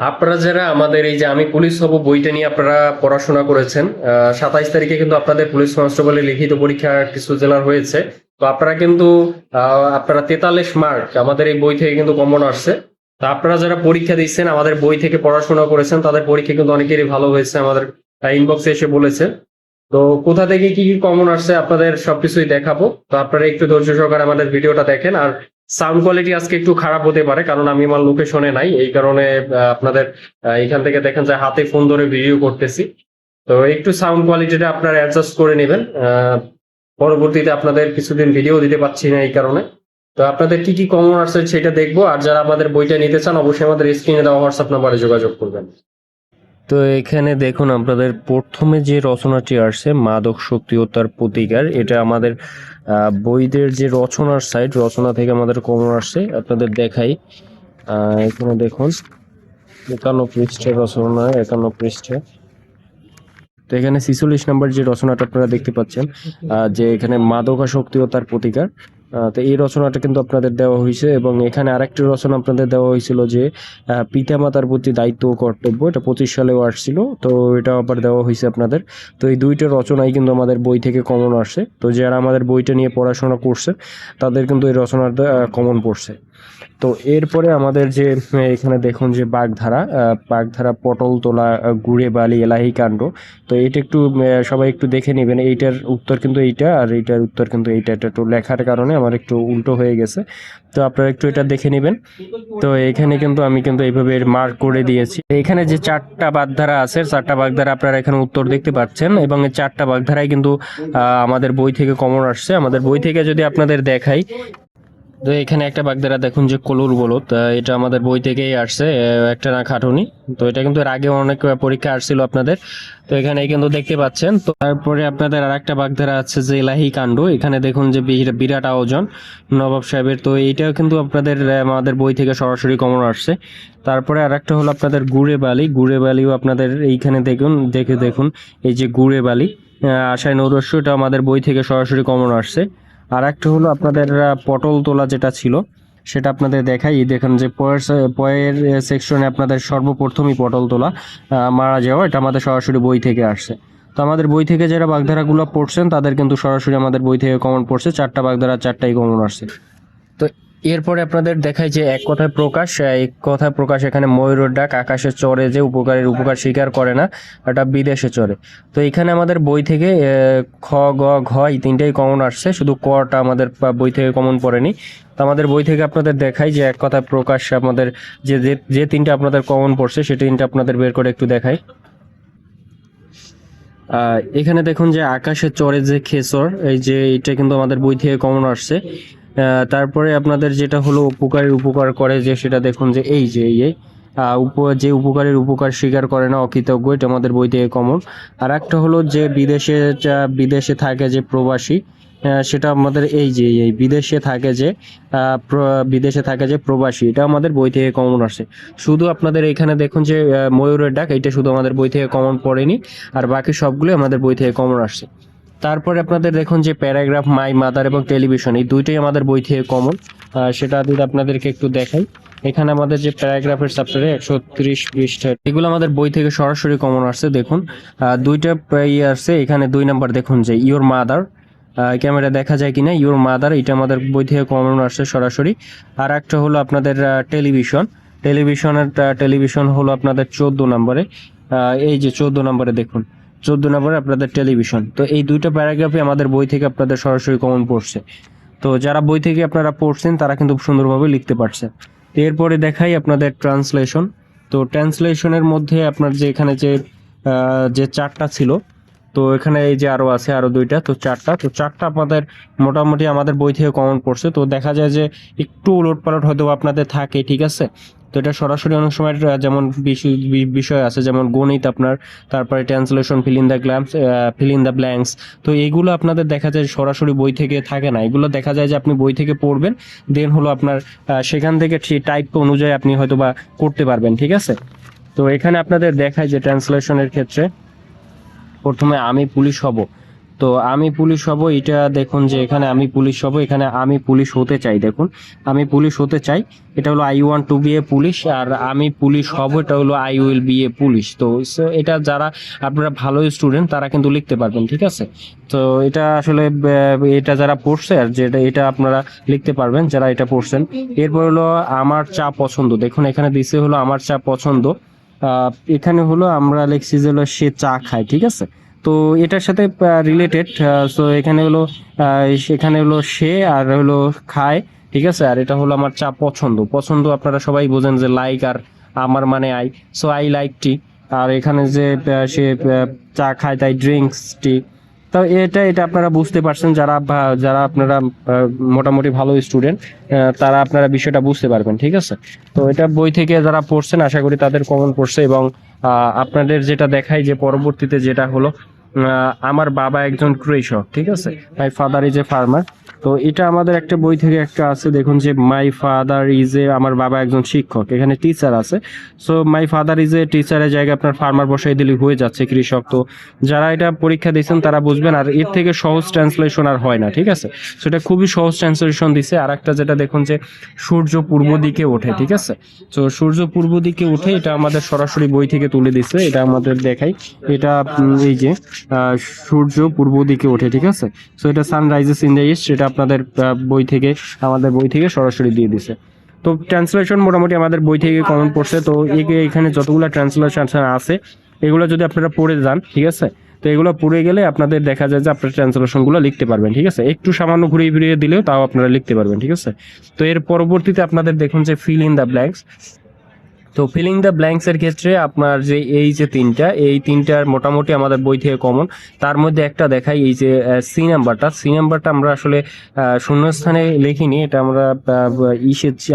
আপনারা যারা আমাদের এই যে আমি পুলিশ হব বইটা নিয়ে আপনারা পড়াশোনা করেছেন, 27 তারিখে কিন্তু আপনাদের পুলিশ কনস্টেবলের লিখিত পরীক্ষা কিছু জেলার হয়েছে। তো আপনারা কিন্তু আপনারা 43 মার্ক আমাদের এই বই থেকে কিন্তু কমন আসছে। তো আপনারা যারা পরীক্ষা দিচ্ছেন আমাদের বই থেকে পড়াশোনা করেছেন তাদের পরীক্ষা কিন্তু অনেকেরই ভালো হয়েছে, আমাদের ইনবক্সে এসে বলেছে। তো কোথা থেকে কি কি কমন আসছে আপনাদের সবকিছুই দেখাবো। তো আপনারা একটু ধৈর্য সহকারে আমাদের ভিডিওটা দেখেন। আর সাউন্ড কোয়ালিটি আজকে একটু খারাপ হতে পারে কারণ আমি আমার লোকেশনে নাই, এই কারণে আপনাদের এখান থেকে দেখেন যে হাতে ফোন ধরে ভিডিও করতেছি। তো একটু সাউন্ড কোয়ালিটিটা আপনারা অ্যাডজাস্ট করে নেবেন। পরবর্তীতে আপনাদের কিছুদিন ভিডিও দিতে পারছি না এই কারণে। তো আপনাদের কি কি কমন আসছে সেটা দেখবো। আর যারা আমাদের বইটা নিতে চান অবশ্যই আমাদের স্ক্রিনে দেওয়া হোয়াটসঅ্যাপ নাম্বারে যোগাযোগ করবেন। তো এখানে দেখুন আপনাদের প্রথমে যে রচনাটি আসছে মাদক শক্তি ও তার প্রতিকার, এটা আমাদের বইদের যে রচনার সাইড, রচনা থেকে আমাদের কমন আসছে। আপনাদের দেখাই, এখানে দেখুন 51 পৃষ্ঠার রচনা, 51 পৃষ্ঠা। তো এখানে 46 নম্বর যে রচনাটা আপনারা দেখতে পাচ্ছেন, যে এখানে মাদকাসক্তি ও তার প্রতিকার। তো এই রচনাটা কিন্তু আপনাদের দেওয়া হয়েছে এবং এখানে আরেকটি রচনা আপনাদের দেওয়া হয়েছিল যে পিতামাতার প্রতি দায়িত্ব ও কর্তব্য, এটা 25 সালেও আসছিল। তো এটা আবার দেওয়া হয়েছে আপনাদের। তো এই দুইটা রচনাই কিন্তু আমাদের বই থেকে কমন আসছে। তো যারা আমাদের বইটা নিয়ে পড়াশোনা করছে তাদের কিন্তু এই রচনাটা কমন পড়ছে। তো এরপরে আমাদের যে এখানে দেখুন যে বাগধারা, পটল তোলা, গুড়ে বালি, এলাহি কাণ্ড। তো এটা একটু সবাই একটু দেখে নেবেন। এইটার উত্তর কিন্তু এইটা, আর এইটার উত্তর কিন্তু এইটা। এটা একটু লেখার কারণে আমার একটু উল্টো হয়ে গেছে। তো আপনারা একটু এটা দেখে নেবেন। তো এখানে কিন্তু আমি কিন্তু এইভাবে মার্ক করে দিয়েছি। এখানে যে 4টা বাগধারা আছে, 4টা বাগধারা আপনারা এখানে উত্তর দেখতে পাচ্ছেন এবং এই 4টা বাগধারাই কিন্তু আমাদের বই থেকে কমন আসছে। আমাদের বই থেকে যদি আপনাদের দেখাই, তো এখানে একটা বাগধারা দেখুন যে কলুর বলদ, এটা আমাদের বই থেকেই আসছে, একটা না খাটুনি। তো এটা কিন্তু এর আগে অনেক পরীক্ষা আসছিল আপনাদের। তো এখানে কিন্তু দেখতে পাচ্ছেন। তো তারপরে আপনাদের আর একটা বাগধারা আছে যে এলাহি কাণ্ড, এখানে দেখুন যে বিরাট আয়োজন নবাব সাহেবের। তো এইটাও কিন্তু আপনাদের আমাদের বই থেকে সরাসরি কমন আসছে। তারপরে আর একটা হলো আপনাদের গুড়ে বালিও আপনাদের এইখানে দেখুন এই যে গুড়ে বালি, আশায় নৌরস্য, এটা আমাদের বই থেকে সরাসরি কমন আসছে। আর একটা হলো আপনাদের পটল তোলা যেটা ছিল, সেটা আপনাদের দেখাই। দেখেন যে পয়ের সেকশনে আপনাদের সর্বপ্রথমই পটল তোলা, মারা যাওয়া, এটা আমাদের সরাসরি বই থেকে আসছে। তো আমাদের বই থেকে যারা বাগধারাগুলো পড়ছেন তাদের কিন্তু সরাসরি আমাদের বই থেকে কমন পড়ছে। 4টা বাগধারা 4টাই কমন আসছে। তো এরপরে আপনাদের দেখায় যে এক কথায় প্রকাশ, এখানে ময়ূরের ডাক আকাশে চড়ে যে উপকারের উপকার স্বীকার করে না, এটা বিদেশে চড়ে। তো এখানে আমাদের বই থেকে খ গ ঘ এই 3টাই কমন আসছে, শুধু কটা আমাদের বই থেকে কমন পড়েনি। তো আমাদের বই থেকে আপনাদের দেখাই যে এক কথায় প্রকাশ আমাদের যে যে 3টা আপনাদের কমন পড়ছে সে 3টা আপনাদের বের করে একটু দেখাই। এখানে দেখুন যে আকাশে চড়ে যে খেচর, এই যে এটা কিন্তু আমাদের বই থেকে কমন আসছে। তারপরে আপনাদের যেটা হলো উপকারের উপকার করে যে, সেটা দেখুন যে এই যে যে উপকারের উপকার স্বীকার করে না অকৃতজ্ঞ, এটা আমাদের বই থেকে কমন। আর একটা হলো যে বিদেশে থাকে যে প্রবাসী, সেটা আমাদের এই বিদেশে থাকে যে প্রবাসী, এটা আমাদের বই থেকে কমন আসে। শুধু আপনাদের এখানে দেখুন যে ময়ূরের ডাক, এটা শুধু আমাদের বই থেকে কমন পড়েনি, আর বাকি সবগুলো আমাদের বই থেকে কমন আসছে। তারপরে আপনাদের দেখুন যে প্যারাগ্রাফ, মাই মাদার এবং টেলিভিশন, এই দুইটাই আমাদের বই থেকে কমন। সেটা যদি আপনাদেরকে একটু দেখাই, এখানে আমাদের যে প্যারাগ্রাফের চ্যাপ্টারে 130 পৃষ্ঠা, এগুলো আমাদের বই থেকে সরাসরি কমন আসছে। দেখুন দুইটা আসছে। এখানে 2 নাম্বার দেখুন যে ইওর মাদার, ক্যামেরা দেখা যায় কিনা, ইওর মাদার, এটা আমাদের বই থেকে কমন আসছে সরাসরি। আর একটা হলো আপনাদের টেলিভিশন হলো আপনাদের 14 নম্বরে। এই যে 14 নম্বরে দেখুন, 14 নম্বরে আপনাদের টেলিভিশন। তো এই দুইটা প্যারাগ্রাফে আমাদের বই থেকে আপনাদের সরাসরি কমন পড়ছে। তো যারা বই থেকে আপনারা পড়ছেন তারা কিন্তু সুন্দরভাবে লিখতে পারছে। এরপরে দেখাই আপনাদের ট্রান্সলেশন। তো ট্রান্সলেশনের মধ্যে আপনার যে এখানে যে 4টা ছিল, তো এখানে এই যে আরো 2টা, তো 4টা। তো 4টা আপনাদের মোটামুটি আমাদের বই থেকে কমন পড়ছে। তো দেখা যায় যে একটু উলটপালট হয়তো আপনাদের থাকে, ঠিক আছে। তো এটা সরাসরি অনেক সময় যেমন বিষয় আছে, যেমন গণিত আপনার, তারপরে translation, fill in the blanks. তো এইগুলো আপনাদের দেখা যায় সরাসরি বই থেকে থাকে না, এগুলো দেখা যায় যে আপনি বই থেকে পড়বেন, দেন হলো আপনার সেখান থেকে টাইপ অনুযায়ী আপনি হয়তো বা করতে পারবেন, ঠিক আছে। তো এখানে আপনাদের দেখায় যে ট্রান্সলেশনের ক্ষেত্রে প্রথমে আমি পুলিশ হব, তো তো আমি পুলিশ হব, এটা দেখুন যে এখানে আমি পুলিশ হব, এখানে আমি পুলিশ হতে চাই, দেখুন আমি পুলিশ হতে চাই, এটা হলো I want to be a police, আর আমি পুলিশ হব এটা হলো I will be a police. তো এটা যারা আপনারা ভালো স্টুডেন্ট তারা কিন্তু লিখতে পারবেন, ঠিক আছে। তো এটা আসলে এটা যারা পড়ছে আর যেটা এটা আপনারা লিখতে পারবেন যারা এটা পড়ছেন। এরপর হলো আমার চা পছন্দ, দেখুন এখানে দিছে হলো আমার চা পছন্দ, এখানে হলো আমরা লিখছি যে হলো সে চা খায়, ঠিক আছে। তো এটার সাথে রিলেটেড, সো এখানে হলো সেখানে হলো সে আর হলো খায়, ঠিক আছে। আর এটা হলো আমার চা পছন্দ, পছন্দ আপনারা সবাই বোঝেন যে লাইক, আর আমার মানে I, so I like tea. আর এখানে যে সে চা খায় তাই ড্রিঙ্কস টি। তো এটা এটা আপনারা বুঝতে পারছেন, যারা যারা আপনারা মোটামুটি ভালো স্টুডেন্ট তারা আপনারা বিষয়টা বুঝতে পারবেন, ঠিক আছে। তো এটা বই থেকে যারা পড়ছেন আশা করি তাদের কমন পড়ছে। এবং আপনাদের যেটা দেখাই যে পরবর্তীতে যেটা হলো আমার বাবা একজন কৃষক, ঠিক আছে, my father is a farmer. তো এটা আমাদের একটা বই থেকে একটা আছে, দেখুন যে মাই ফাদার ইজ এ, আমার বাবা একজন শিক্ষক, এখানে টিচার আছে। So my father is a টিচারের জায়গায় আপনার ফার্মার বসাই দিলে হয়ে যাচ্ছে কৃষক। তো যারা এটা পরীক্ষা দিয়েছেন তারা বুঝবেন, আর এর থেকে সহজ ট্রান্সলেশন আর হয় না, ঠিক আছে। সো এটা খুবই সহজ ট্রান্সলেশন দিছে। আর একটা যেটা দেখুন যে সূর্য পূর্ব দিকে ওঠে, ঠিক আছে। তো সূর্য পূর্ব দিকে উঠে, এটা আমাদের সরাসরি বই থেকে তুলে দিচ্ছে, এটা আমাদের দেখাই। এটা এই যে সূর্য পূর্ব দিকে ওঠে, ঠিক আছে। সো এটা সানরাইজেস ইন দ্য ইস্ট, এটা আপনাদের বই থেকে, আমাদের বই থেকে সরাসরি দিয়ে দিছে। তো ট্রান্সলেশন মোটামুটি আমাদের বই থেকে কমন পড়ছে। তো এখানে যতগুলো ট্রান্সলেশন আছে এগুলো যদি আপনারা পড়ে যান, ঠিক আছে, তো এগুলো পড়ে গেলে আপনাদের দেখা যায় যে আপনার ট্রান্সলেশনগুলো লিখতে পারবেন, ঠিক আছে। একটু সামান্য ঘুরিয়ে ফিরিয়ে দিলেও তাও আপনারা লিখতে পারবেন, ঠিক আছে। তো এর পরবর্তীতে আপনাদের দেখুন যে ফিল ইন দ্য ব্ল্যাঙ্কস। তো ফিলিং দ্য ব্ল্যাঙ্কস এর ক্ষেত্রে আপনার যে এই যে এই তিনটার মোটামুটি আমাদের বই থেকে কমন। তার মধ্যে একটা দেখাই, এই যে সি নাম্বারটা আমরা আসলে শূন্যস্থানে লিখিনি, এটা আমরা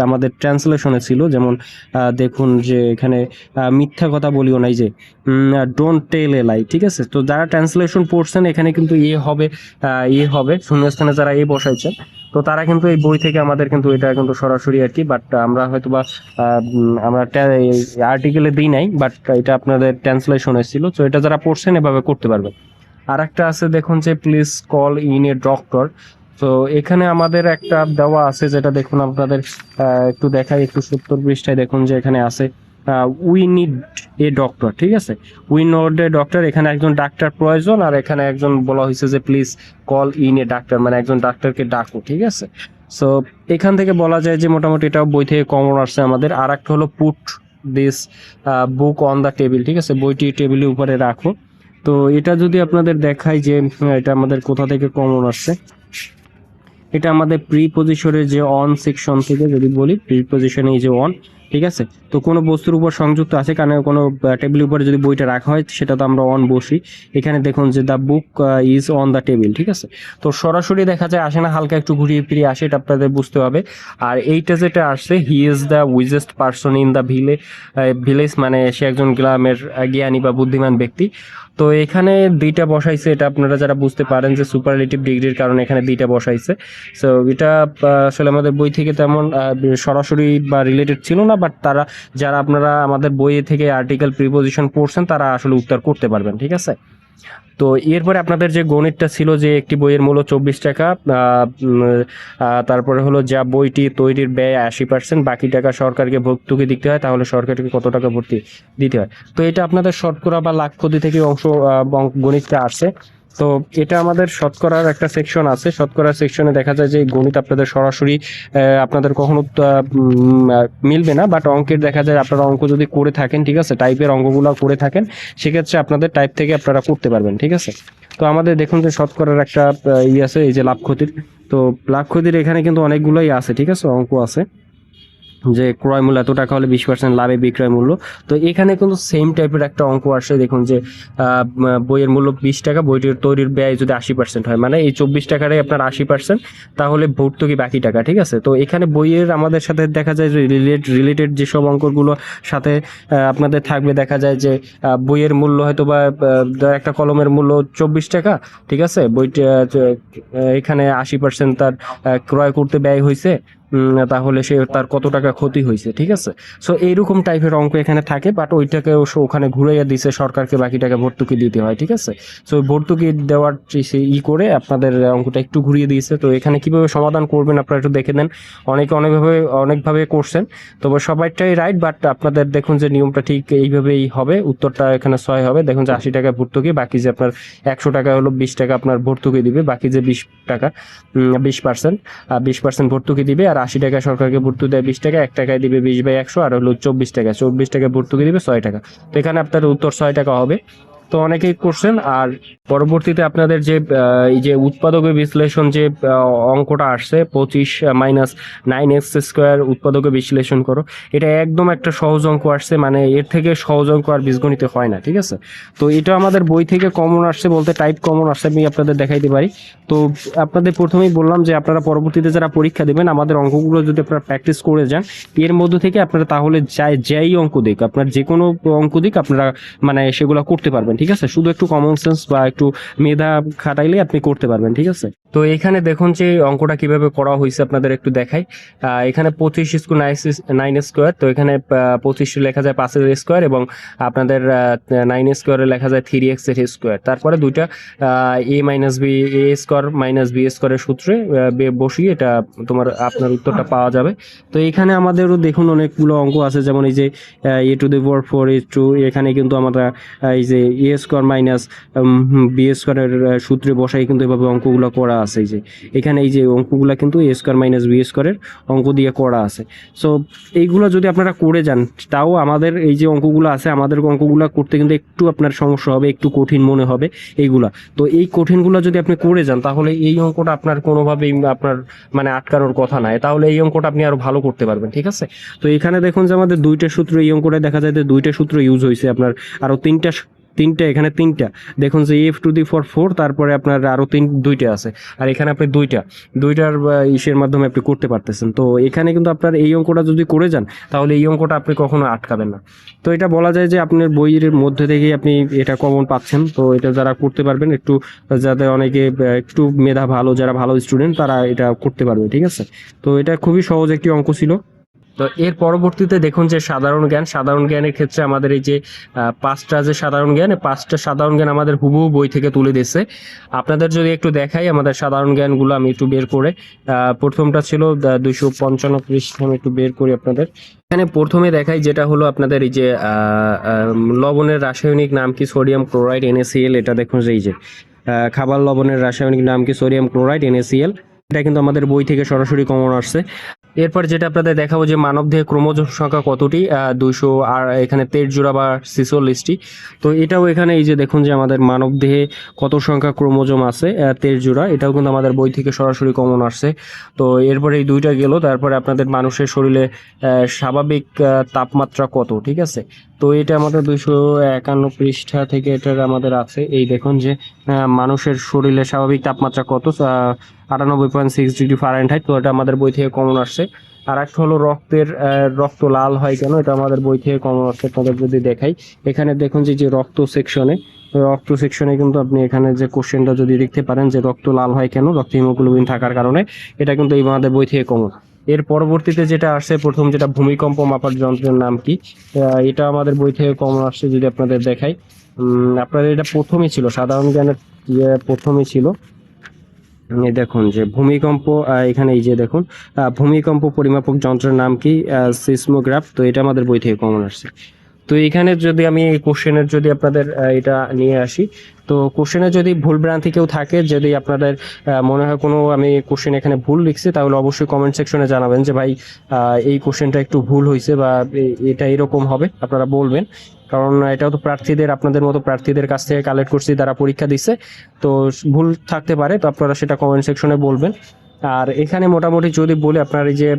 আমাদের ট্রান্সলেশনে ছিল। যেমন দেখুন যে এখানে মিথ্যা কথা বলিও নাই, যে ডোন্ট টেল এ লাই, ঠিক আছে। তো যারা ট্রান্সলেশন পড়ছেন এখানে কিন্তু হবে শূন্যস্থানে যারা বসাইছেন, তো তারা কিন্তু এই বই থেকে আমাদের কিন্তু এটা কিন্তু সরাসরি আর কি, বাট আমরা হয়তো বা আমরা আর্টিকেলে দিই নাই, বাট এটা আপনাদের ট্রান্সলেশন এসেছিল। তো এটা যারা পড়ছেন এভাবে করতে পারবেন। আর একটা আছে দেখুন যে please call in a doctor. তো এখানে আমাদের একটা দেওয়া আছে, যেটা দেখুন আপনাদের একটু দেখাই, একটু 70 পৃষ্ঠায় দেখুন যে এখানে আছে উই নিড এ ডক্টর, ঠিক আছে। উই নিড এ ডক্টর, এখানে একজন ডাক্তার প্রয়োজন, আর এখানে একজন বলা হয়েছে যে please call in a doctor, মানে একজন ডাক্তারকে ডাকো, ঠিক আছে। সো এখান থেকে বলা যায় যে মোটামুটি এটাও বই থেকে কমন আসছে আমাদের। আর একটা হলো put this book on the table, ঠিক আছে, বইটি টেবিলের উপরে রাখো। তো এটা যদি আপনাদের দেখায় যে এটা আমাদের কোথা থেকে কমন আসছে, এটা আমাদের প্রিপজিশনের যে অন সেকশন থেকে যদি বলি, প্রিপজিশনে এই যে অন, ঠিক আছে। তো কোনো বস্তুর উপর সংযুক্ত আছে, কারণ কোনো টেবিলের উপরে যদি বইটা রাখা হয় সেটা তো আমরা অন বসি। এখানে দেখুন যে the book is on the table, ঠিক আছে। তো সরাসরি দেখা যায় আসে না, হালকা একটু ঘুরিয়ে ফিরিয়ে আসে, এটা আপনাদের বুঝতে হবে। আর এইটা যেটা আসছে, he is the wisest person in the village, মানে সে একজন গ্রামের জ্ঞানী বা বুদ্ধিমান ব্যক্তি। তো এখানে দুইটা বসাইছে, এটা আপনারা যারা বুঝতে পারেন যে সুপারলেটিভ ডিগ্রির কারণে এখানে দুইটা বসাইছে। সো এটা আসলে আমাদের বই থেকে তেমন সরাসরি বা রিলেটেড ছিল না, বাট যারা আপনারা আমাদের বই থেকে আর্টিকেল প্রিপোজিশন পড়ছেন তারা আসলে উত্তর করতে পারবেন, ঠিক আছে। তো এরপরে আপনাদের যে গণিতটা ছিল, যে একটি বইয়ের মূল্য 24 টাকা, তারপরে হলো যা বইটি তৈরির ব্যয় 80%, বাকি টাকা সরকারকে ভর্তুকি দিতে হয়, তাহলে সরকারকে কত টাকা ভর্তি দিতে হয়। তো এটা আপনাদের শতকরা বা লাখ ক্ষতি থেকে অংশ গণিতটা আসছে। তো এটা আমাদের শতকরার একটা সেকশন আছে, শতকরা সেকশনে দেখা যায় যে গণিত আপনাদের সরাসরি আপনাদের কখনো মিলবে না, বাট অঙ্কের দেখা যায় আপনারা অঙ্ক যদি করে থাকেন, ঠিক আছে, টাইপের অঙ্কগুলো করে থাকেন, সেক্ষেত্রে আপনাদের টাইপ থেকে আপনারা করতে পারবেন, ঠিক আছে। তো আমাদের দেখুন যে শতকরার একটা আছে, এই যে লাভ ক্ষতির। তো লাভ ক্ষতির এখানে কিন্তু অনেকগুলোই আছে, ঠিক আছে, অঙ্ক আছে যে ক্রয় মূল্য এত টাকা হলে 20% লাভে বিক্রয় মূল্য। তো এখানে কিন্তু সেম টাইপের একটা অঙ্ক আসে, দেখুন যে বইয়ের মূল্য 20 টাকা, বইটির তৈরির ব্যয় যদি 80% হয়, মানে এই 24 টাকাটাই আপনার 80%, তাহলে ভর্তুকি বাকি টাকা, ঠিক আছে। তো এখানে বইয়ের আমাদের সাথে দেখা যায় যে রিলেটেড যেসব অঙ্কগুলো সাথে আপনাদের থাকবে, দেখা যায় যে বইয়ের মূল্য হয়তো বা একটা কলমের মূল্য 24 টাকা, ঠিক আছে, বইটা এখানে 80% তার ক্রয় করতে ব্যয় হয়েছে, তাহলে সে তার কত টাকা ক্ষতি হয়েছে, ঠিক আছে। সো এইরকম টাইপের অঙ্ক এখানে থাকে, বাট ওইটাকে ওখানে ঘুরাইয়া দিছে সরকারকে, বাকি টাকা ভর্তুকি দিতে হয়, ঠিক আছে। সো ভর্তুকি দেওয়ার করে আপনাদের অঙ্কটা একটু ঘুরিয়ে দিয়েছে। তো এখানে কিভাবে সমাধান করবেন আপনারা একটু দেখে নেন। অনেকে অনেকভাবে করছেন, তবে সবাইটাই রাইট, বাট আপনাদের দেখুন যে নিয়মটা ঠিক এইভাবেই হবে। উত্তরটা এখানে 6 হবে। দেখুন যে 80 টাকা ভর্তুকি, বাকি যে আপনার 100 টাকা হলো 20 টাকা আপনার ভর্তুকি দিবে, বাকি যে 20 টাকা 20% 20% ভর্তুকি দিবে, আর 80 টাকা সরকারকে ভর্তুকি দেয় 20 টাকা, 1 টাকায় দিবে 20/100, আর হলো 24 টাকা ভর্তুকি দিবে 6 টাকা। তো এখানে আপনার উত্তর 6 টাকা হবে। তো অনেকেই করছেন। আর পরবর্তীতে আপনাদের যে এই যে উৎপাদকের বিশ্লেষণ যে অঙ্কটা আসছে 25 মাইনাস 9x² উৎপাদকের বিশ্লেষণ করো, এটা একদম একটা সহজ অঙ্ক আসছে, মানে এর থেকে সহজ অঙ্ক আর বীজগণিতে হয় না, ঠিক আছে। তো এটা আমাদের বই থেকে কমন আসছে, বলতে টাইপ কমন আসছে, আমি আপনাদের দেখাইতে পারি। তো আপনাদের প্রথমেই বললাম যে আপনারা পরবর্তীতে যারা পরীক্ষা দেবেন, আমাদের অঙ্কগুলো যদি আপনারা প্র্যাকটিস করে যান, এর মধ্যে থেকে আপনারা তাহলে যাই অঙ্ক দিক, আপনার যে কোনো অঙ্ক দিক আপনারা মানে সেগুলো করতে পারবেন, ঠিক আছে। শুধু একটু কমন সেন্স বা একটু মেধা খাটাইলে আপনি করতে পারবেন, ঠিক আছে। তো এখানে দেখুন যে অঙ্কটা কিভাবে করা হয়েছে আপনাদের একটু দেখাই। এখানে 25 * 9 তো এখানে 25 লেখা যায় 5 এবং আপনাদের 9 লেখা যায় 3x²। তারপরে দুইটা a minus B a² - b² সূত্রে বসিয়ে এটা আপনার উত্তরটা পাওয়া যাবে। তো এখানে আমাদেরও দেখুন অনেকগুলো অঙ্ক আছে, যেমন এই যে a⁴ a2, এখানে কিন্তু আমরা এই যে a² - b² এর সূত্রে বসাই কিন্তু এভাবে অঙ্কগুলো করা আছে। এই যে এখানে এই যে অঙ্কগুলো কিন্তু a² - b² এর অঙ্ক দিয়ে করা আছে। সো এইগুলো যদি আপনারা করে যান, তাও আমাদের এই যে অঙ্কগুলো আছে, আমাদের অঙ্কগুলো করতে কিন্তু একটু আপনার সমস্যা হবে, একটু কঠিন মনে হবে এইগুলা। তো এই কঠিনগুলো যদি আপনি করে যান, তাহলে এই অঙ্কটা আপনার কোনোভাবেই আপনার মানে আটকানোর কথা নাই, তাহলে এই অঙ্কটা আপনি আরো ভালো করতে পারবেন, ঠিক আছে। তো এখানে দেখুন যে আমাদের দুইটা সূত্র, এই অঙ্কটা দেখা যায় যে দুইটা সূত্র ইউজ হয়েছে, আপনার আরো তিনটা এখানে তিনটা দেখুন যে f⁴ তারপরে আপনার আরো দুইটা আছে, আর এখানে আপনি দুইটার ইসের মাধ্যমে আপনি করতে পারতেছেন। তো এখানে কিন্তু আপনার এই অঙ্কটা যদি করে যান, তাহলে এই অঙ্কটা আপনি কখনো আটকাবেন না। তো এটা বলা যায় যে আপনার বইয়ের মধ্যে থেকেই আপনি এটা কমন পাচ্ছেন। তো এটা যারা করতে পারবেন, একটু যাদের অনেকে একটু মেধা ভালো, যারা ভালো স্টুডেন্ট, তারা এটা করতে পারবে, ঠিক আছে। তো এটা খুবই সহজ একটি অঙ্ক ছিল। তো এর পরবর্তীতে দেখুন যে সাধারণ জ্ঞানের ক্ষেত্রে আমাদের এই যে 5টা যে সাধারণ জ্ঞান, 5টা সাধারণ জ্ঞান আমাদের হুবহু বই থেকে তুলে দিয়েছে। আপনাদের যদি একটু দেখাই আমাদের সাধারণ জ্ঞানগুলো, আমি একটু বের করে, প্রথমটা ছিল 255 পৃষ্ঠা, আমি একটু বের করি আপনাদের। এখানে প্রথমে দেখাই যেটা হলো আপনাদের এই যে লবণের রাসায়নিক নাম কি, সোডিয়াম ক্লোরাইড NaCl। এটা দেখুন যে এই যে খাবার লবণের রাসায়নিক নাম কি, সোডিয়াম ক্লোরাইড NaCl। এটা কিন্তু আমাদের বই থেকে সরাসরি কমন আসছে। এরপর যেটা আপনাদের দেখাবো যে মানবদেহে ক্রোমোজোম সংখ্যা কতটি, 200, আর এখানে 23 জোড়া বা 46টি। তো এটাও এখানে এই যে দেখুন যে আমাদের মানবদেহে কত সংখ্যা ক্রোমোজোম আছে, 23 জোড়া। এটাও কিন্তু আমাদের বই থেকে সরাসরি কমন আসছে। তো এরপরে এই দুইটা গেল। তারপরে আপনাদের মানুষের শরীরে স্বাভাবিক তাপমাত্রা কত, ঠিক আছে। তো এটা আমাদের 251 পৃষ্ঠা থেকে এটার আমাদের আছে। এই দেখুন যে মানুষের শরীরে স্বাভাবিক তাপমাত্রা কত, 98.6 ডিগ্রি ফারেনহাইট। তো এটা আমাদের বই থেকে কমন আসছে। আর একটা হলো রক্ত লাল হয় কেন, এটা আমাদের বই থেকে কমন আসছে। আপনাদের যদি দেখাই, এখানে দেখুন যে রক্ত সেকশনে কিন্তু আপনি এখানে যে কোশ্চেনটা যদি দেখতে পারেন যে রক্ত লাল হয় কেন, রক্তে হিমোগ্লোবিন থাকার কারণে, এটা কিন্তু এই আমাদের বই থেকে কমন। এর পরবর্তীতে যেটা আসছে, প্রথম যেটা ভূমিকম্প মাপার যন্ত্রের নাম কি, এটা আমাদের বই থেকে কমন আসছে। যদি আপনাদের দেখাই, আপনাদের এটা প্রথমেই ছিল, সাধারণ জ্ঞানের প্রথমেই ছিল। এই দেখুন যে ভূমিকম্প, এখানে এই যে দেখুন ভূমিকম্প পরিমাপক যন্ত্রের নাম কি, সিসমোগ্রাফ। তো এটা আমাদের বই থেকে কমন আসছে। তো এখানে যদি আমি এই কোশ্চেনের যদি আপনাদের এটা নিয়ে আসি, তো কোশ্চেনে যদি ভুল ভ্রান্তি কেউ থাকে, যদি আপনাদের মনে হয় কোনো আমি কোশ্চেন এখানে ভুল লিখছি, তাহলে অবশ্যই কমেন্ট সেকশনে জানাবেন যে ভাই এই কোশ্চেনটা একটু ভুল হয়েছে বা এটা এরকম হবে, আপনারা বলবেন। কারণ এটাও তো প্রার্থীদের, আপনাদের মতো প্রার্থীদের কাছ থেকে কালেক্ট করছি, তারা পরীক্ষা দিচ্ছে। তো ভুল থাকতে পারে, তো আপনারা সেটা কমেন্ট সেকশনে বলবেন। আর এখানে মোটামুটি যদি বলি, আপনার এই যে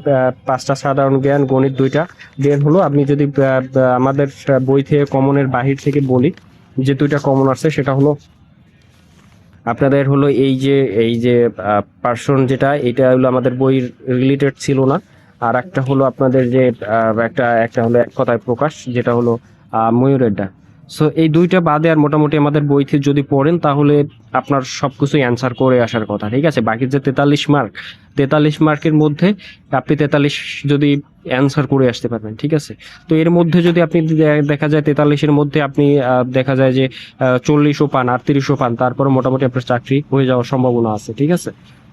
5টা সাধারণ জ্ঞান, গণিত 2টা দেন হলো, আপনি যদি আমাদের বই থেকে কমনের বাহির থেকে বলি যে 2টা কমন আসছে, সেটা হলো আপনাদের হলো এই যে পার্সন, যেটা এটা হলো আমাদের বই রিলেটেড ছিল না। আর একটা হলো আপনাদের যে একটা হলো এক কথায় প্রকাশ, যেটা হলো ময়ূরের ডাক। সো এই দুইটা বাদে আর মোটামুটি আমাদের বইতে যদি পড়েন তাহলে আপনার সবকিছুই অ্যান্সার করে আসার কথা, ঠিক আছে। বাকি যে 43 মার্কের মধ্যে আপনি 43 যদি অ্যান্সার করে আসতে পারবেন, ঠিক আছে। তো এর মধ্যে যদি আপনি দেখা যায় 43-এর মধ্যে আপনি দেখা যায় যে 40ও পান, 38ও পান, তারপরে মোটামুটি আপনার চাকরি হয়ে যাওয়ার সম্ভাবনা আছে, ঠিক আছে।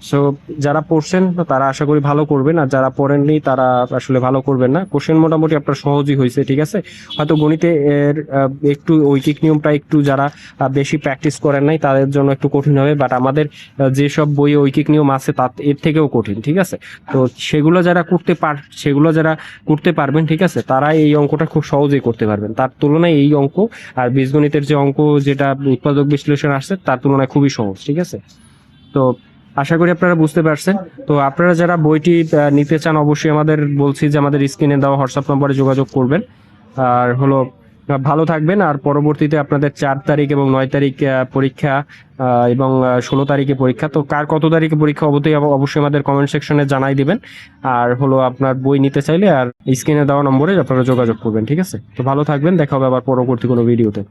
সো যারা পড়ছেন তারা আশা করি ভালো করবেন, আর যারা পড়েননি তারা আসলে ভালো করবেন না। কোশ্চেন মোটামুটি আপনার সহজই হয়েছে, ঠিক আছে। হয়তো গণিতে এর একটু ঐকিক নিয়মটা একটু যারা বেশি প্র্যাকটিস করেন নাই তাদের জন্য একটু কঠিন হবে, বাট আমাদের যেসব বইয়ে ঐকিক নিয়ম আছে তার এর থেকেও কঠিন, ঠিক আছে। তো সেগুলো যারা করতে পারবেন, ঠিক আছে, তারা এই অঙ্কটা খুব সহজেই করতে পারবেন। তার তুলনায় এই অঙ্ক আর বীজগণিতের যে অঙ্ক যেটা উৎপাদক বিশ্লেষণ আসছে তার তুলনায় খুবই সহজ, ঠিক আছে। তো আশা করি আপনারা বুঝতে পারছেন। তো আপনারা যারা বইটি নিতে চান অবশ্যই আমাদের বলছি যে আমাদের স্ক্রিনে দেওয়া হোয়াটসঅ্যাপ নম্বরে যোগাযোগ করবেন। আর হলো ভালো থাকবেন। আর পরবর্তীতে আপনাদের 4 তারিখ এবং 9 তারিখ পরীক্ষা, এবং 16 তারিখে পরীক্ষা। তো কার কত তারিখে পরীক্ষা অবশ্যই আমাদের কমেন্ট সেকশনে জানাই দিবেন। আর হলো আপনার বই নিতে চাইলে আর স্ক্রিনে দেওয়া নম্বরে আপনারা যোগাযোগ করবেন, ঠিক আছে। তো ভালো থাকবেন, দেখা হবে আবার পরবর্তী কোনো ভিডিওতে।